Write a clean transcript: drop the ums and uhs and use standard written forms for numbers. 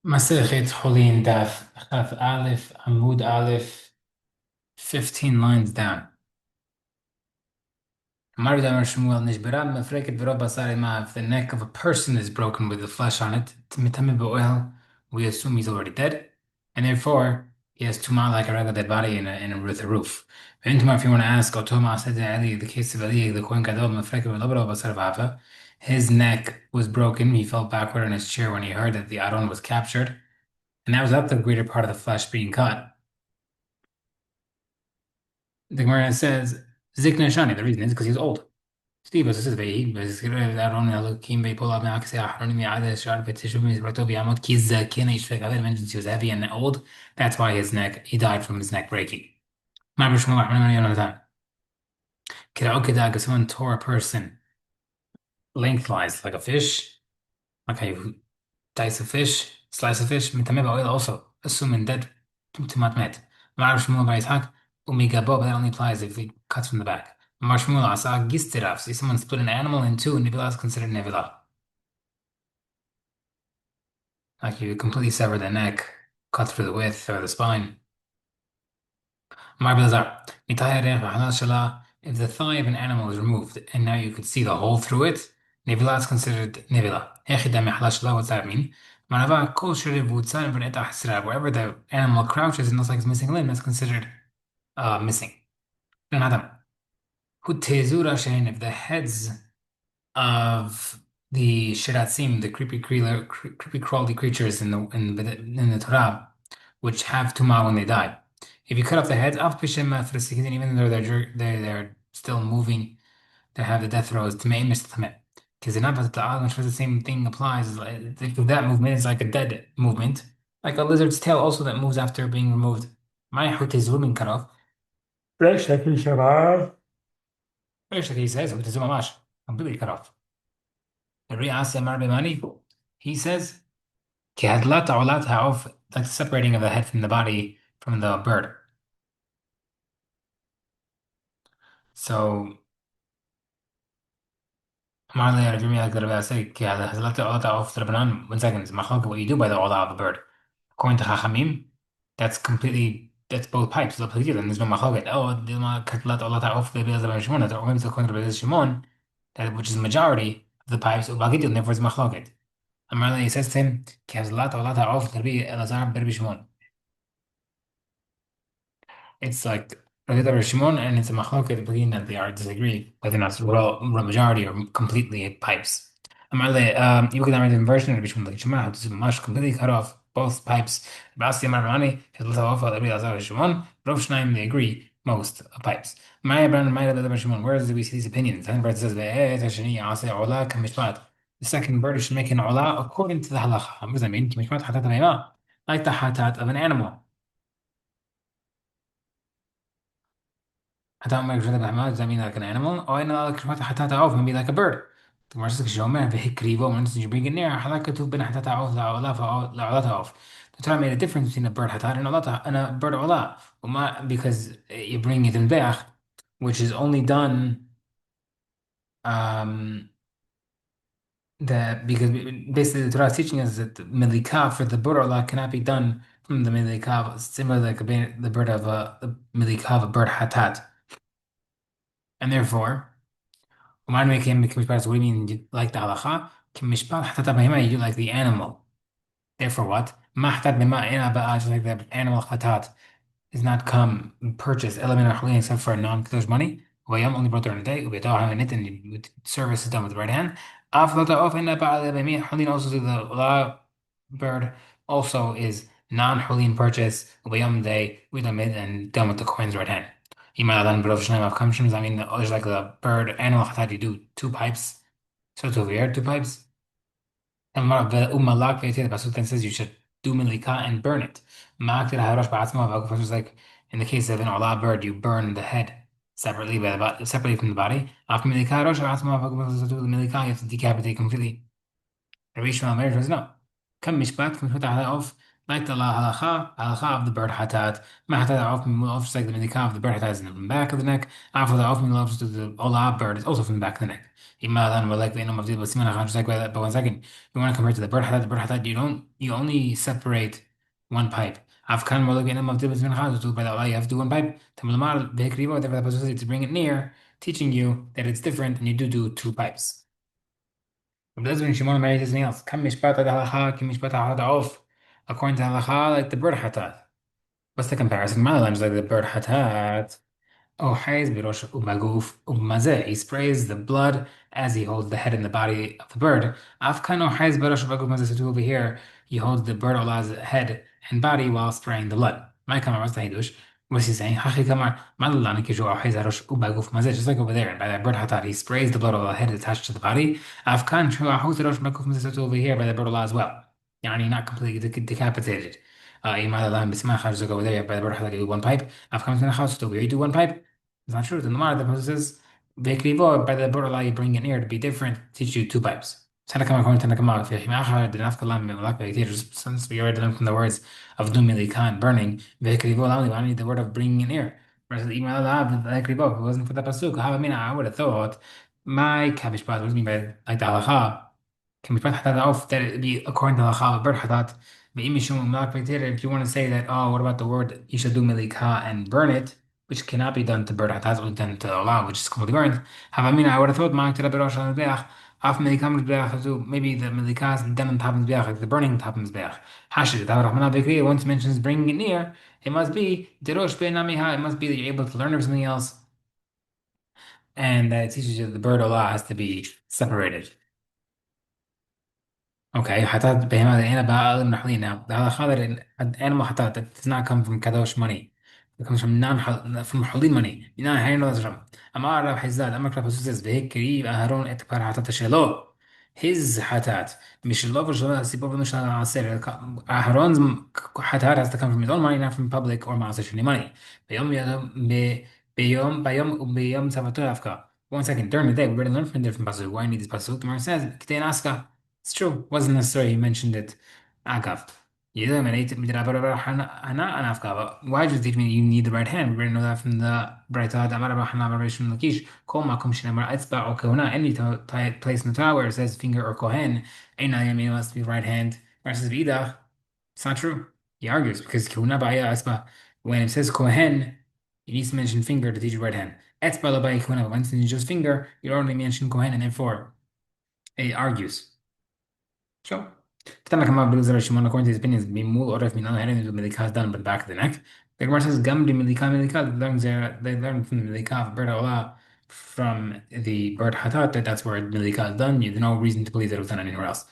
Masechet Hullin Daf Chaf Aleph Amud Aleph, 15 lines down. Maridam Shmuel Nishberam Mefreket V'Rob Basar Ima. If the neck of a person is broken with the flesh on it, Mitameh B'Oil, we assume he's already dead, and therefore he has tuma like a regular dead body with a roof. And if you want to ask, Otoma said to Ali, the case of Ali, the Kohen Gadol Mefreket V'Rob Basar V'Ava, his neck was broken. He fell backward in his chair when he heard that the Aron was captured. And that was not the greater part of the flesh being cut. The Gemara says, Zikna Shani, the reason is because he was old. Steve was says بس Aaron Elohim pull up معك سيحرني عادة شعر فتشوف من سبرته بيعمود كيزا كان يشفك عليه mentions he was heavy and old. That's why he died from his neck breaking. ما بشمو رحمة من يونان كده أو كده someone tore a person lengthwise like a fish, like how you dice a fish, slice a fish. متمم oil also assuming dead tomat met. ما أعرف شمو بيضحك وميجا bob that only applies if it cuts from the back. Marshmallow asa gistiraf. See someone split an animal in two, nevila is considered nevila. Like you completely sever the neck, cut through the width or the spine. Marbelazar. If the thigh of an animal is removed and now you could see the hole through it, nevila is considered nevila. What's that mean? Wherever the animal crouches and looks like it's missing a limb, that's considered missing. If the heads of the shiratzim, the creepy crawly creatures in the Torah, which have tuma when they die. If you cut off the heads, even though they're still moving, they have the death throes. Tamei mistameh. Because they're not which the same thing applies. If that movement is like a dead movement, like a lizard's tail also that moves after being removed. My hutezur min cut off. Fresh like he says, hutezur mamash, completely cut off. He says, like the separating of the head from the body from the bird. So, one second, what you do by the olah of a bird. According to Chachamim, that's both pipes. Then there's no machlokes. Oh, Shimon, that which is the majority of the pipes, and therefore it's machlokes. Amar he says to him, it's like Rabbi Shimon and it's a machloket between that they are disagree whether or not it's majority or completely pipes. You look at the version of Rabbi Shimon like Shema, it's much completely cut off both pipes. Basti Amar Ramani, Rabbi Shimon, Rav Shnaim, they agree most pipes. Where do we see these opinions? And Brad says the second bird should make an olah according to the halacha. What does that mean? Like the hatat of an animal. حتى ما يجرد بحمار does that mean like an animal? أو إن الله كشمات حتى تعوف maybe like a bird. تمارس لك الجوامع في كريبة ومن تجي bring it near حلاك كتب بين حتى تعوف لعلا تعوف. The Torah made a difference between a bird حتى and a bird علا. وما because you bring it in back, which is only done um because basically the Torah is teaching us that the milikav for the bird علا cannot be done from the milikav similar like the bird of the milikav a bird hatat. And therefore, what do you mean like the halacha? You do like the animal. Therefore what? Just like the animal chatat is not come purchased element except for non-kadosh money. Only brought during the day. And service is done with the right hand. Hulin also to the law bird also is non-hulin purchase. Day and done with the coin's right hand. I mean, there's like a bird animal chatat. You do two pipes. So it's over here, two pipes. And the pasuk then says you should do milika and burn it. Was like in the case of an olah bird, you burn the head separately from the body. After milika, you have to decapitate completely. Rabbi Shmuel Meir says no. Come mishpat, come put of Like the halacha of the bird hatat. Ma hatat often just like the medikah of the bird hatat is in the back of the neck. After the often loves to the olah bird is also from the back of the neck. Imalan, we're like the inam of the just like that. But 1 second, you want to compare to the bird hatat, you only separate one pipe. Afkan, we're like the inam of the by that lie, you have to do one pipe. Tamalamar, vehikrivo, whatever the possibility to bring it near, teaching you that it's different and you do two pipes. وبالنسبة لشمال ما anything else. كم مشبات الهلاخا كم مشبات off. According to halacha, like the bird hatat. What's the comparison? My like the bird hatat. Oh, Hayes Birosh Umaguf Umazeh. He sprays the blood as he holds the head and the body of the bird. Afkano Hayes Birosh Umaguf Mazeh. So over here, he holds the bird Allah's head and body while spraying the blood. My kamar was the Hidush. What's he saying? Hachi kamar Malalani Kishu Hayes Birosh Umaguf Mazeh. Just like over there, by that bird hatat, he sprays the blood of the head attached to the body. Afkan Shua Hayes Birosh Umaguf Mazeh. So over here, by the bird Allah as well. Yani not completely decapitated. Imalalani Bismach Hajj over there, by the bird hatat, you do one pipe. I've come to the house to where you do one pipe. It's not true. The Gemara, the Pasuk says, "Vekrivo," by the border you bring an ear to be different, teach you two pipes. Tanakama according to Tanakama, V'chimachar denafkalam me'ulak ve'ktir. Since we already learned from the words of dumili khan burning, Vekrivo lamli, I need the word of bringing an ear. Whereas the Imal Alav, Vekrivo, if it wasn't for the Pasuk, I would have thought my kabish what does it mean by like the halacha? Can be put off that it be according to halacha, but hatat. If you want to say that, oh, what about the word you should do milika and burn it, which cannot be done to bird hatat, or done to Allah, which is completely burned. I would have thought Ma'ak to Rabbi Rosh Hashanah half milika mizbeach too. Maybe the milikas and them on top of mizbeach, like the burning top of mizbeach. Hashid, that Rahman Bekri once mentions bringing it near, it must be derosh be'namiha. It must be that you're able to learn of something else, and that it teaches you that the bird Allah has to be separated. Okay, hatat behema the anabal nahli now. The halacha that an animal hatat that does not come from kadosh money. It comes from from halin money. You know how you know that's from. Amar Rav Hizad, Amar Rav Hizad says vehikri aharon et par hatat shelo. His hatat mishlo v'shlo sipov mishlo aser. Aharon's hatat has to come from his own money, not from public or maaser sheni money. Beyom beyom tzavato afka. 1 second, during the day we already learned from different pasuk. Why need this pasuk? The Gemara says k'tein aska. It's true. Wasn't necessary. He mentioned it. Agav. Why did you teach me you need the right hand? We already know that from the bright side. Any place in the Torah where it says finger or kohen, it must be right hand. Versus v'idach, it's not true. He argues because when it says kohen, it needs to mention finger to teach right hand. Once you just finger, you only mention kohen, and therefore it argues. So, Tana kama Abdul Shimon, according to his opinions, Bimul or if Milan had into Melika done but back of the neck. The Gemara says Gamdi Melika they learn from the Melika of bird Allah from the bird Hatat, that's where Melika is done. You have no reason to believe that it was done anywhere else.